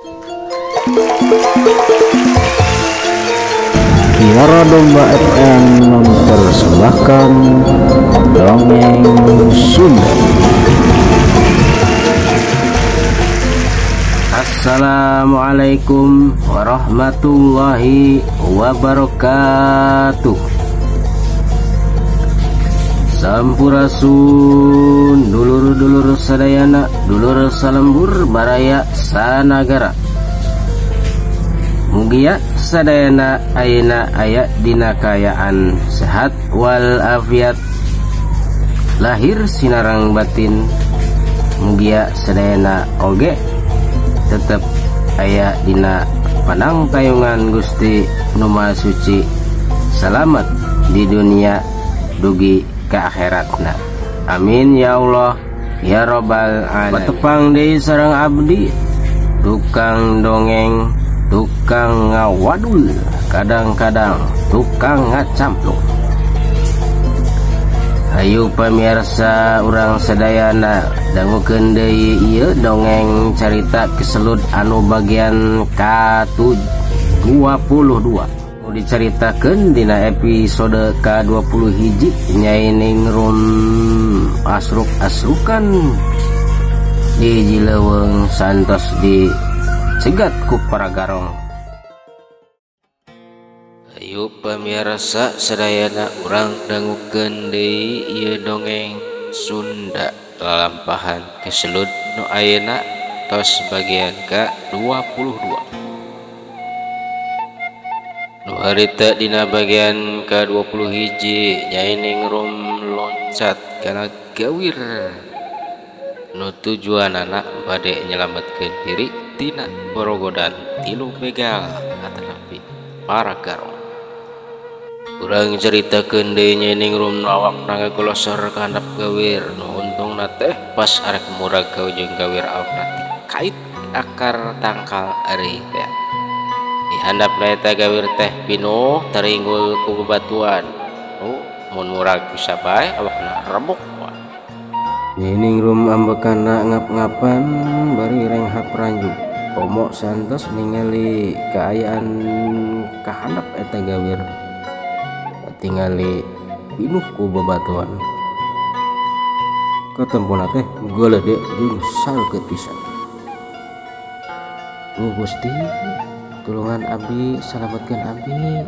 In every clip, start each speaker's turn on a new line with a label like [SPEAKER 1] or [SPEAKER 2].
[SPEAKER 1] Kiara Domba FM mempersembahkan dongeng Sunda. Assalamualaikum warahmatullahi wabarakatuh. Sampurasun dulur-dulur sadayana, dulur salembur baraya sanagara. Mugia sadayana ayeuna aya dina kayaan sehat wal afiat, lahir sinarang batin. Mugia sadayana oge tetep aya dina panang tayungan Gusti Nu Maha Suci, salamet di dunia dugi ka akhiratna. Amin ya Allah ya robbal alamin. Patepang deui sareng abdi tukang dongeng, tukang ngawadul, kadang-kadang tukang ngacamplung. Hayu pamirsa urang sadayana dangukeun deui ieu dongeng carita keselut anu bagian ka-22. Diceritakan dina episode ke-21 Nyai Ningrum asruk-asrukan di Jileweng santos di cegat ku para garong. Ayo pamirsa sadayana urang dangukeun deui ieu dongeng Sunda lalampahan keselut nu ayeuna tos bagian ka-22. Nu harita dina bagian ka-21 Nyai Ningrum loncat kana gawir nu tujuanana bade nyelametkeun diri tina borogodan tilu begal atanapi para garong. Urang caritakeun deui Nyai Ningrum nu awakna ngagolosor ka handap gawir, nu untungna teh pas arek murag ka ujung gawir awakna ti kait akar tangkal ari teh. Di handap eta gawir teh pinuh taringgul ku bebatuan. Mun murag bisa bae awakna rebuk. Nyai Ningrum ambekana ngap-ngapan bari renghap ranjung. Komo santos ningali kaayaan ka handap eta gawir. Tingali pinuh ku bebatuan. Katempuna teh golede jeung sareukeut pisan. Gusti, tulungan abdi, salametkeun abdi.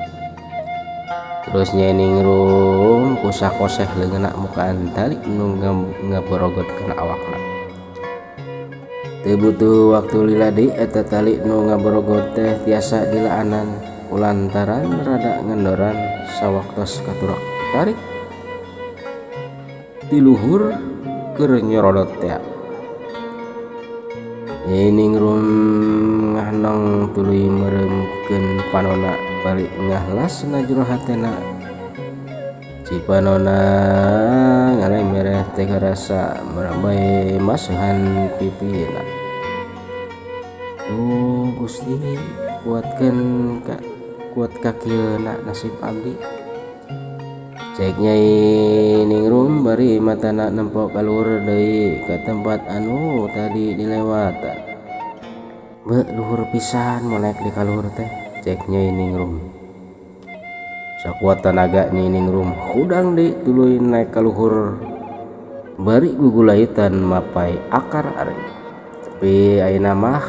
[SPEAKER 1] Terus Nyai Ningrum kusak-koseh leungeunna mukaan tali nu ngaborogotkeun awakna. Teu butuh waktu lila deui eta tali nu ngaborogot teh tiasa dilaanan kulantaran rada ngendoran sawaktos katurak tarik ti luhur keur nyorodot teh. Nyai Ningrum ngahnong tuluy meuremkeun panonna bari ngahlasna jero hatena. Ci panonna ngalemmereh teh karasa merambai masuhan pipina. Gusti, kuat kakieuna nasib abdi. Cek Nyai Ningrum bari matana nempok kaluhur deui ka tempat anu tadi dilewatan. Be luhur pisan monek di kaluhur teh, cek Nyai Ningrum. Sakuat tenaga Nyai Ningrum hudang deui tuluy naek kaluhur bari gugulaitan mapai akar ari. Tapi ayeuna mah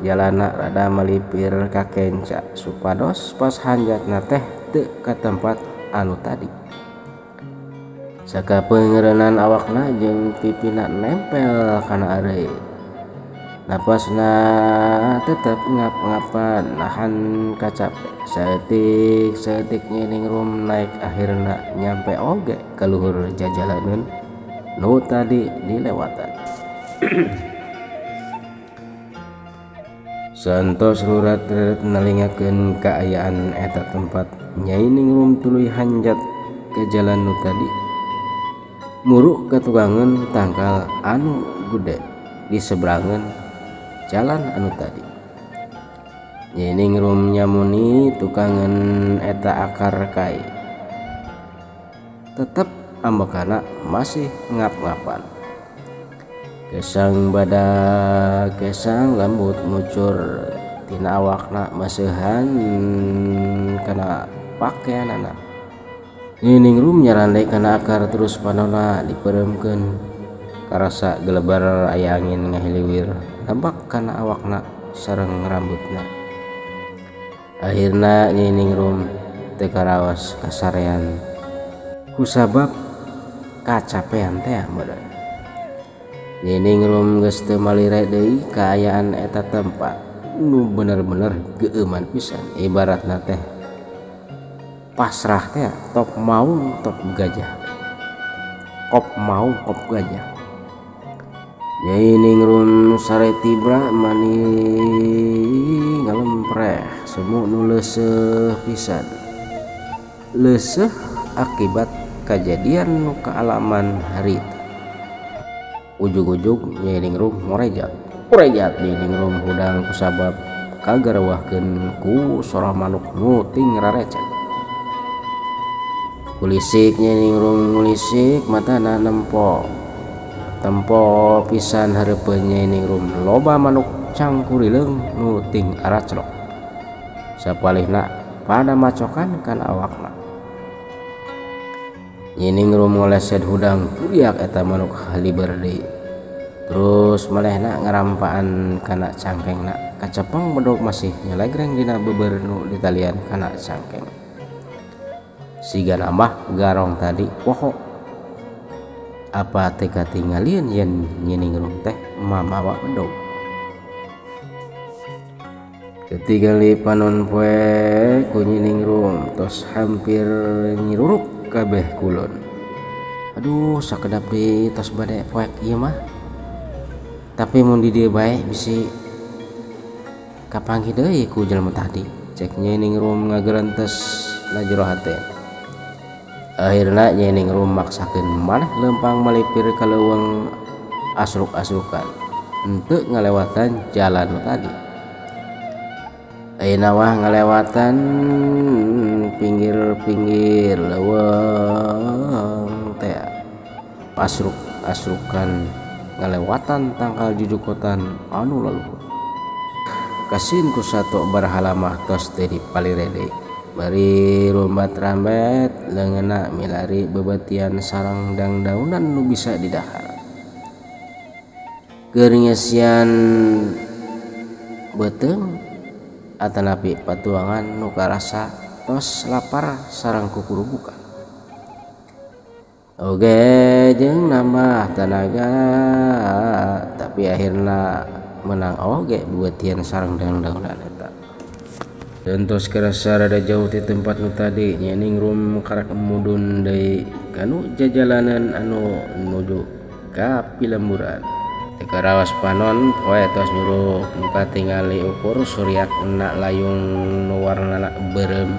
[SPEAKER 1] jalana rada malipir ka kenca supados pas hanjatna teh teu ka tempat anu tadi. Saka peungeureunan awakna jeung pipina nempel kana areu. Napasna tetep ngap-ngapan nahan kacape. Saeutik Nyai Ningrum naik akhirna nyampe oge ka luhur jajalaneun nu tadi dilewatan. Santos rurat-rurat nalingakeun kaayaan eta tempat, Nyai Ningrum tuluy hanjat ke jalan nu tadi. Muruk katukangan tangkal anu gede di seberangan jalan anu tadi. Nyai Ningrum nyamuni tukangan eta akar kai. Tetep ambekana masih ngap-ngapan. Gesang badak gesang lembut mucur tina awakna maseuhan kana pakaianana. Nyeningrum nyarande kana akar terus panona dipereumkeun karasa gelebar aya angin ngahiliwir nambak kana awakna sareng rambutna. Akhirna nyeningrum teu karaos kasarean kusabab kacapean teh meureun. Nyeningrum geus teu malire deui kaayaan eta tempat nu bener-bener geueuman pisan, ibaratna teh pasrah teh top maung top gajah, kop maung kop gajah. Nyeningrum sare tibra mani ngalempreh semu nu leuseuh pisan, leuseuh akibat kajadian nu kaalaman harita. Ujug-ujug nyeningrum morejat nyeningrum hudang kusabab kagarewahkeun ku sorah manuk nu ting rarecet. Kulisik nyeningrum ngulisik matana nempo pisan hareupeun nyeningrum loba manuk cangkurileung nu ting araclok sapalihna pada macokan kana awakna. Nyeningrum ngolesed hudang puriak eta manuk haliber deui. Terus malehna ngarampaan kana cangkengna kacepeng bedog masih nyelegreng dina beubeur nu ditalian kana cangkeng. Sigana mah garong tadi poho apa teh katingalieun yen nyeningrum teh mamawa bedog. Ketinggali panon poe ku nyeningrum tos hampir nyiruruk kabeh kulon. Aduh sakedap deui tos bade poek ieu mah. Tapi mun di dieu bae bisi kapanggih deui ku jelema tadi, cek nyeningrum ngageurentes na jero hate. Akhirna nyeningrum maksakeun maneh lempang malipir ka leuweung asruk-asrukan henteu ngalewatan jalan tadi. Ayeuna wah ngalewatan pinggir-pinggir leuweung teh asruk-asrukan ngalewatan tangkal jujukotan anu laluhur. Kasin ku sato barahala mah tos teu dipalire deui. Bari rumbat-rambet leungeunna milari bebetian sareng dangdaunan nu bisa didahar. Keur ngesian beuteung atanapi patuangan nu karasa tos lapar sareng kukurubukan. Oge jeung nambah tenaga tapi akhirna menang oge beutean sareng dangdaunan eta. Tentos kerasa rada jauh ti tempat nu tadi nyeningrum karak mudun deui kanu jajalanan anu nuju ka Pilemburan. Teu karaos panon poe tos nyuruh nu katingali ukur suryakna layung nu warnana beureum.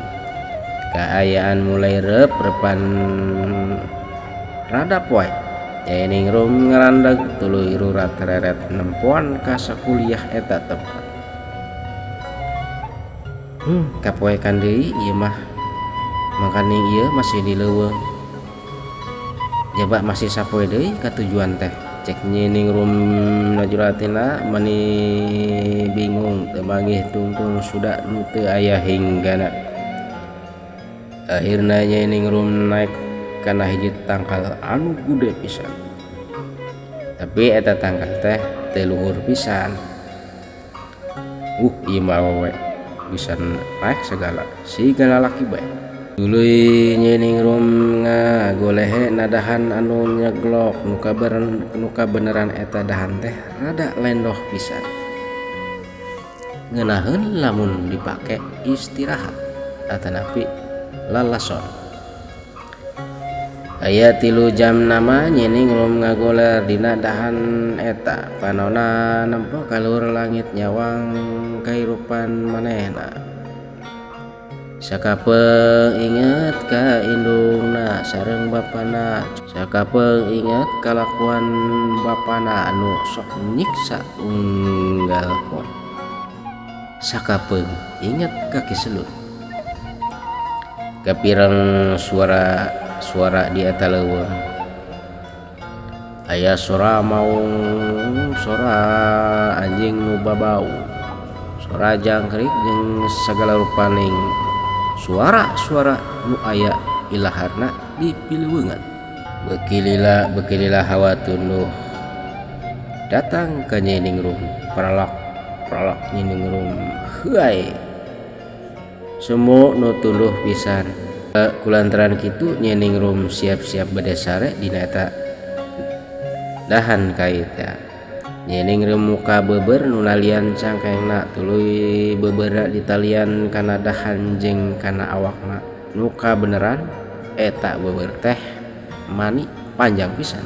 [SPEAKER 1] Kaayaan mulai reup-reupan rada poe. Nyeningrum ngarandeg tuluy rurat tereret nempoan ka sakuliah eta tempat. Kapoekan deui ieu mah. Mangkaning ieu masih di leuweung. Jaba masih sapoe deui ka tujuan teh. Cek nyeningrum najuratina mani bingung teu manggih tungtung suda nu teu aya hinggana. Akhirna nyeningrum naik kana hiji tangkal anu gude pisan. Tapi eta tangkal teh teu luhur pisan. Ieu mah awewe bisa naik segala laki bae. Tuluy nyeningrum ngagolehe nadahan anu nyeglok nu kabeneran eta dahan teh rada lendoh pisan. Ngeunaheun lamun dipake istirahat atanapi lalason. Aya 3 jam nama nyeningrum ngagoler dina dahan eta panona nempo kaluhur langit nyawang kahirupan manehna. Sakapeung inget ka indungna sareng bapana, sakapeung inget kalakuan bapana anu sok nyiksa unggal pon, sakapeung inget ka kiselut. Kapireng suara di eta leuweung. aya sora maung, sora anjing nu babau, sora jangkrik jeung sagala rupaning suara-suara nu aya ilaharna di pileuweungan. Beuki lila hawa tunduh datang ka Nyiningrum, pralak Nyiningrum heuai semu nu tunduh pisan. Kulantaran kitu Nyiningrum siap-siap bade sare dina eta dahan kaita. Nyiningrum muka beber nu nalian cangkengna tuluy bebeura ditalian kana dahan jeung kana awakna. Nuka beneran eta beber teh mani panjang pisan.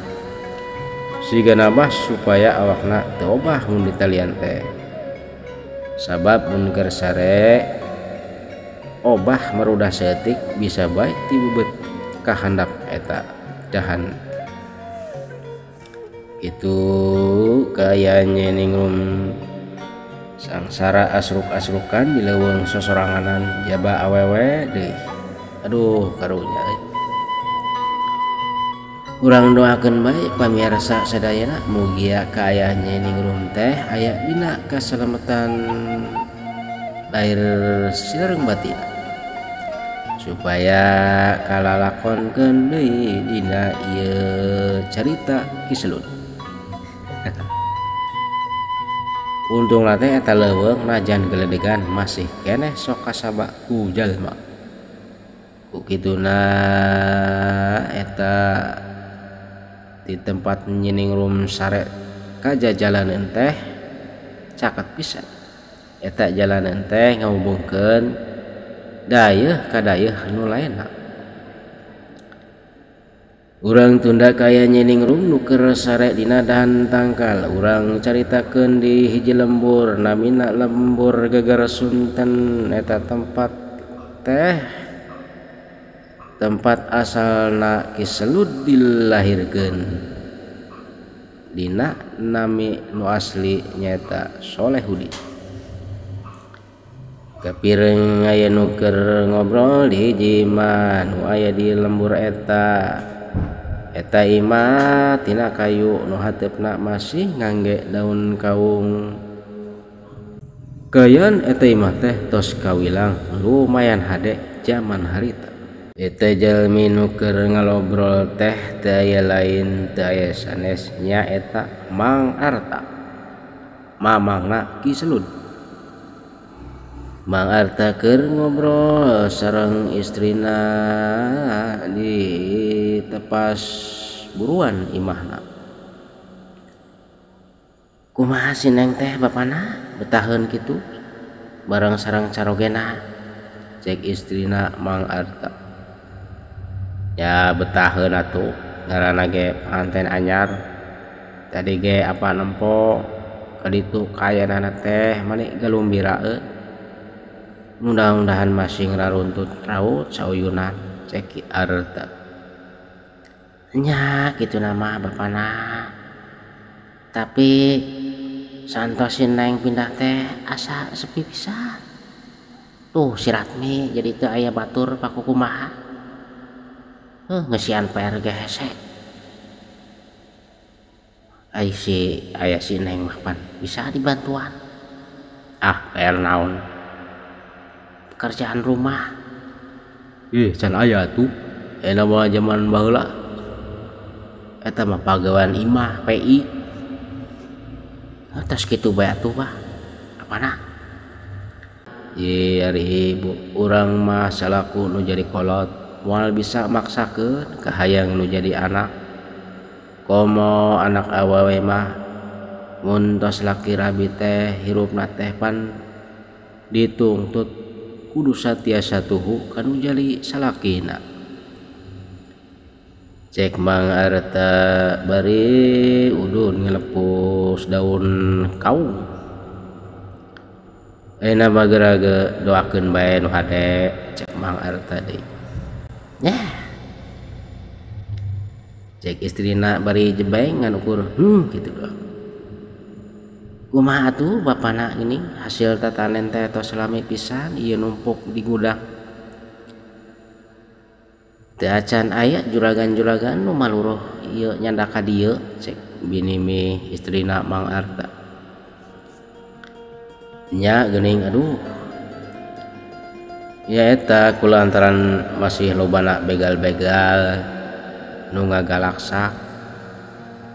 [SPEAKER 1] Sigana mah supaya awakna teu obah mun ditalian teh. Sabab mun keur sare obah marudah seetik bisa bae ti beubeut ka handap eta dahan. Itu kaya Nyiningrum sangsara asruk-asrukan di leuweung sosoranganan jaba awewe deui. Aduh karunya urang doakeun bae pamirsa sadayana mugia kaya Nyiningrum teh aya dina kasalametan lahir sireung batin supaya kalalakonkeun deui dina ieu carita Kiselut. Untung teh eta leuweung najan geledegan masih keneh sok kasaba ku jalma. Ku kituna eta di tempat Nyiningrum sare ka jalaneun teh caket pisan. Eta jalaneun teh ngahubungkeun dayeuh ka dayeuh nu laenna. Urang tunda kaya Nyiningrum nu keur sare dina dahan tangkal. Urang caritakeun di hiji lembur namina lembur Geger Sunten. Eta tempat asalna Kiselut dilahirkeun. Dina nami nu asli nyaeta Solehudi. Kapireung aya nu keur ngobrol di hiji imah nu aya di lembur eta. Eta imah tina kayu nu hateupna masih ngangge daun kaung. Kayan eta imah teh tos kawilang lumayan hade zaman harita. Eta jalmi nu keur ngalobrol teh teu aya lain teu aya sanes nya eta Mang Arta, mamangna Kiselut. Mang Arta keur ngobrol sareng istrina di tepas buruan imahna. Kumaha si Neng teh bapana betaheun kitu bareng sareng carogena, cek istrina Mang Arta. Ya betaheun atuh ngaranna ge panganten anyar. Tadi ge apa nempo ka ditu kayanana teh mani galumbiraeun. Mudah-mudahan masih ngararuntut raut sauyunan, cek Arta. Nya kitu nama bapana. Tapi santos si Neng pindah teh asa sepi pisan. Tuh si Ratmi jadi teu aya batur pakukumaha. Ngesian PR ge hese. Aya si Neng mah pan bisa dibantuan. PR naon? Pekerjaan rumah. Can aya tuh. Ena mah zaman baheula. Eta mah pagawean imah PI. Tos kitu bae atuh Pak. Apana? Ari ibu urang mah salaku nu jadi kolot moal bisa maksakeun kahayang nu jadi anak. Komo anak awewe mah mun tos laki rabi teh hirupna teh pan ditungtut kudu satiasa tuhu kanu jali salakina. Cek Mang Arta bari udun ngelepus daun kaung. Euna bageraga doakeun bae nu hade, cek Mang Arta deui. Cek istrina bari jebeng ngan ukur gitu doang. Kumaha atuh bapana ini hasil tatanen teh tos lami pisan ieu numpuk di gudang. teu acan aya juragan-juragan nu maluruh ieu nyanda ka dieu cek bini mi istrina Mang Arta nya geuning aduh ya eta kulantaran masih lobana begal-begal nu ngagalaksak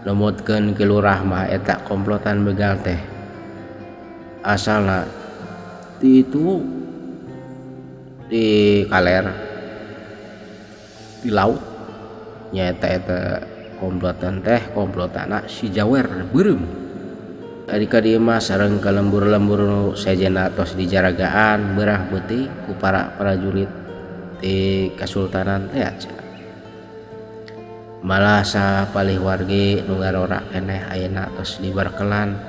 [SPEAKER 1] numutkeun ke lurah mah eta komplotan begal teh asalna di itu di kaler di laut nyata eta komplotan teh komplotana si Jawer beureum adika dieu mah sareng ka lembur-lembur nu sejenna tos dijaragaan beurah beuting ku para prajurit di Kasultanan teh cenah malah sapalih wargi nu ngarora keneh ayeuna tos dibarkelan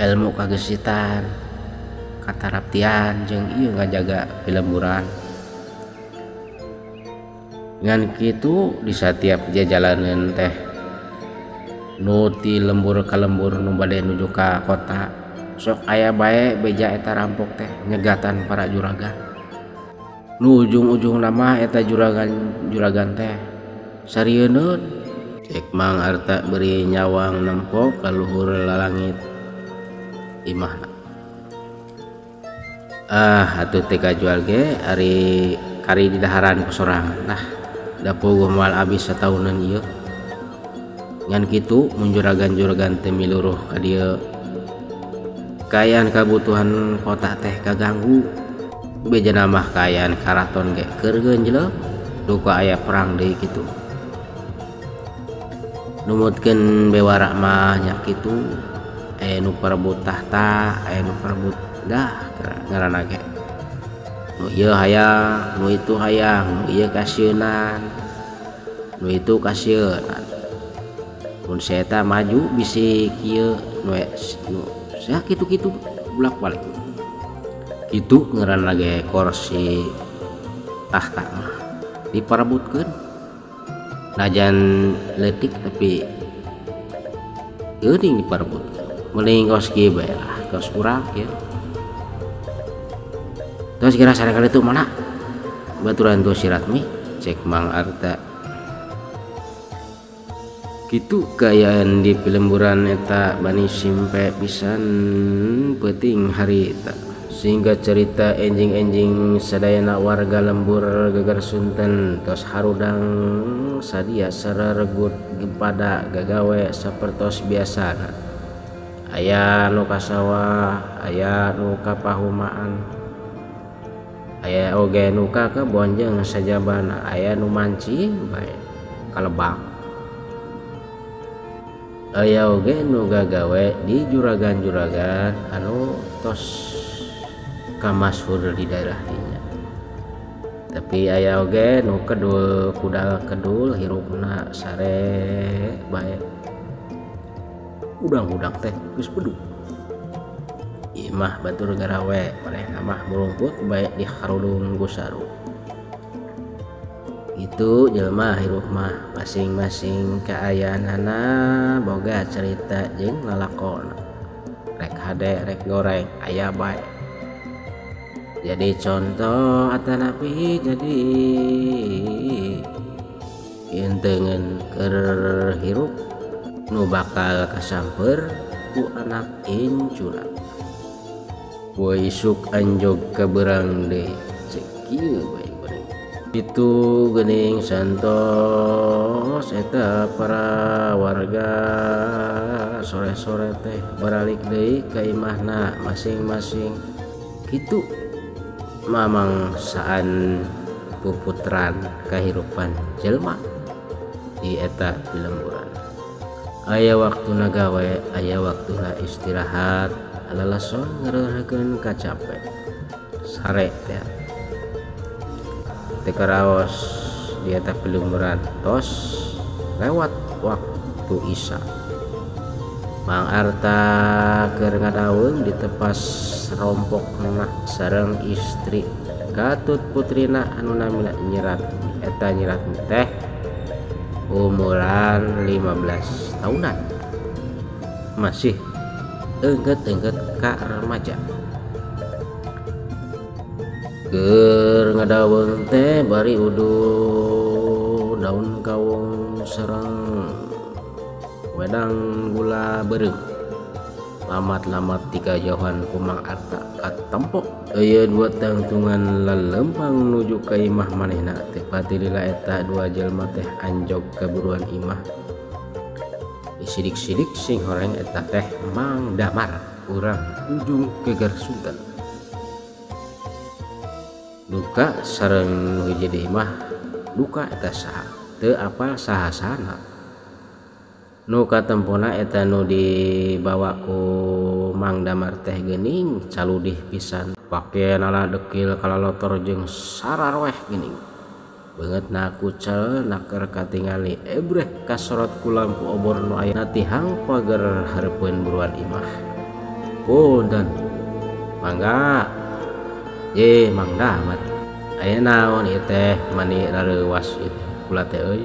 [SPEAKER 1] ilmu kagesitan kataraptian jeung ieu ngajaga pilemburan ngan kitu di setiap jalaneun teh nu ti lembur ka lembur nu bade nuju ka kota sok aya bae beja eta rampok teh nyegatan para juragan nu ujung-ujung nama eta juragan teh sarieun cek Mang Arta beri nyawang nempok ka luhur lalangit imahna atuh teh kajual ge ari kari di daharan ku sorangan nah da puguh moal abis sataunan ieu ngan kitu mun juragan-juragan teu miluruh ka dieu kaayaan kabutuhan kota teh kaganggu bejana mah kaayaan karaton ge keur geunjleuk duka aya perang deui kitu numutkeun bewara mah nya kitu nu parebut tahta nu parebut dah ngaranna ge nu ieu hayang nu itu hayang nu ieu kasieun nu itu kasieun mun saeta maju bisi kieu nu sia kitu-kitu bolak-balik itu ngaranna ge kursi tahta mah diparebutkeun najan leutik tapi geuning diparebutkeun mending kos kieu bae lah kos urang kieu terus kira sarekal itu mana baturan tuh si Ratmi cek Mang Arta kitu kaayaan di pilemburan eta bani simpe pisan peuting harita sehingga cerita enjing-enjing sadayana warga lembur geger Sunten tos harudang sadia sareregut pada gagawe sapertos biasana aya nu ka sawah aya nu ka pahumaan aya oge nu ka kebon jeung sajabana aya nu mancing bae kalebang aya oge nu gagawe di juragan-juragan anu tos kamasyhur di daerah dinya tapi aya oge nu kedul kudal kedul hirupna sare bae udang-udang teh geus bedug imah batur garawe manehna mah merungkut bae di harudung gusaru itu jelema hirup mah masing-masing kaayaanana boga cerita jeung lalakonna rek hade rek goreng aya bae jadi contoh atanapi jadi intengeun keur hirup nu bakal kasamper ku anak incuna boy isuk anjog kaberang deui cek kieu bae geuning itu geuning santos eta para warga sore-sore teh baralik deui ka imahna masing-masing kitu mamang saan puputran kahirupan jelema di eta pilemburan aya waktuna gawe aya waktuna istirahat alalason ngeureuhkeun kacape sare teh teu karaos di eta pilemburan tos lewat waktu isya Mang Arta keur ngadaweung di tepas rompokna sareng istri Gatut putrina anu namina Nyirat eta Nyirat teh umuran 15 tahunan masih engget ka remaja Keur ngadaweung teh bari udu daun kawung sareng wedang gula beureum. Lamat-lamat ti kajauhan ku Mang Arta katempo aya dua tangtungan lalempang nuju ka imah manehna. Teu pati lila eta dua jelema teh anjog kaburuan imah. Sidik-sidik sing horeng eta teh Mang Damar urang ujung geger Sultan. Duka sareng nu hiji di imah duka eta saha teu apal saha-sahana. Nu katempona eta nu dibawa ku Mang Damar teh geuning caludih pisan, pakeanana dekil kalalotor jeung sararweh geuning. Beungeutna kucel naker katingali ebreh kasorot ku lampu obor nu aya tihang pager hareupeun buruan imah. Punten, mangga. Ye Mang Damar, aya naon ieu teh mani rareuwas ieu kula teh euy?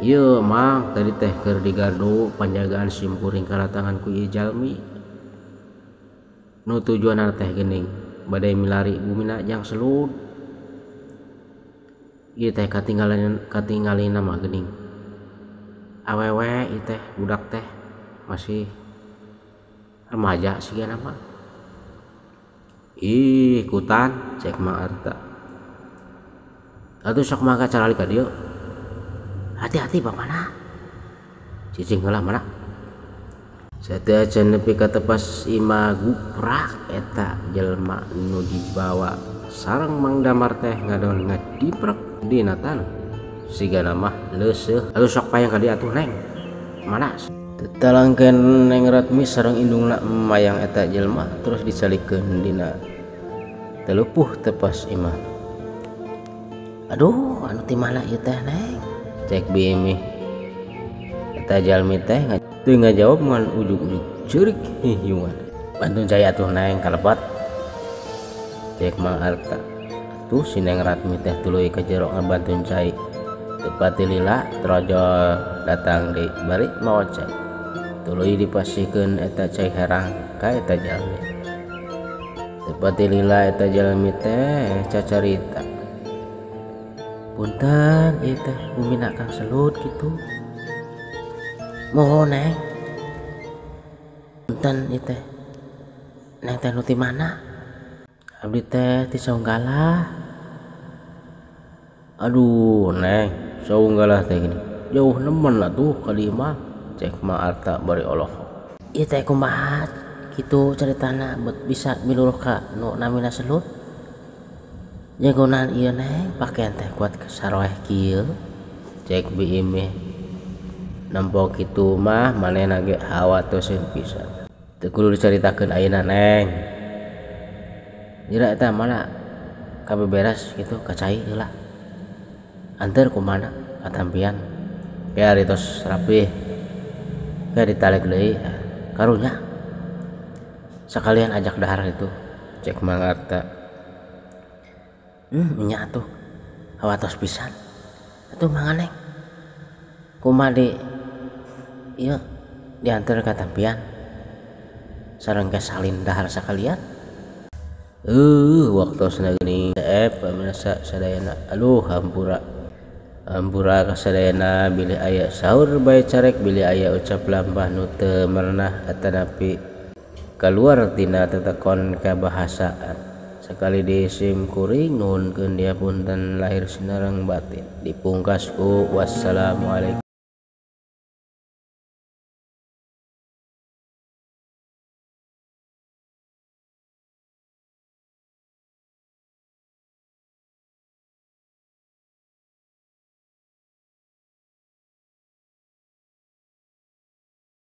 [SPEAKER 1] Ieu Mang, tadi teh keur digardu panjagaan simkuring karatangan ku ieu jalmi. Nu tujuanna teh geuning bade milari bumina Jang Selud. Ieu teh katinggalina mah geuning. Awewe ieu teh budak teh masih remaja sigana mah. Ih, kutan cek Mang Arta. Atuh sok mangga carali ka dieu. Hati-hati bapana. Cicing heula mana. Satea can nepi ka tepas imah guprak eta jelema nu dibawa sareng Mang Damar teh ngadon ngadiprek dina taneuh. Sigana mah leuseuh. Atuh sok payang ka dieu atuh Neng. Mana? Tetalangkeun Neng Ratmi sareng indungna mayang eta jelema terus dicalikeun dina teleupuh tepas imah. Aduh, anu ti mana ieu teh Neng? Cek Bimi. Eta jalmi teh teu ngajawab ngan ujug-ujug ceurik hiungan. Bantuin cai atuh Neng kalepot. Cek Mang Arta. Atuh si Neng Ratmi teh tuluy ka jero ngabantuin cai. Teu pati lila trojol datang deui bari mawa cai. Tuluy dipasihkeun eta cai herang ka eta jalmi. Teu pati lila eta jalmi teh cacarita. Punten ieu teh bumina Kang Selud kitu. Mohon Neng. Punten ieu teh. Neng teh nu ti mana? Abdi teh ti Saunggalah. Aduh Neng, Saunggalah teh gini. Jauh nemen atuh ka dieu mah. Cek Mang Arta bari Allah. Ieu teh kumaha kitu caritana bet bisa miluruh ka nu namina Selud? Jagonan ieu Neng pakean teh kuat sarweh kieu. Cek Biimeh. Nempo kitu mah manehna ge hawatoseun pisan. Teu kudu dicaritakeun ayeuna Neng. Dira eta mana kabeberes kitu ka cai heula. Anteur kumana katampian. Ke ari tos rapih. Ke ditalek deui karunya. Sakalian ajak dahar itu. Cek Mang Arta. Nya atuh hawatos pisan. Atuh mangga Neng. Kumaha di ieu diantar ka tampian. Sareng ke salin dahar sakalian. Waktosna geuning pamirsa sadayana. Aduh hampura. Hampura ka sadayana bilih aya saur bae carek bilih aya ucap lampah nu teu merenah atanapi kaluar tina tetekon kabahasaan. Sekali disim kuring nuhunkeun dia punten lahir sinareng batin. Dipungkas ku wassalamualaikum.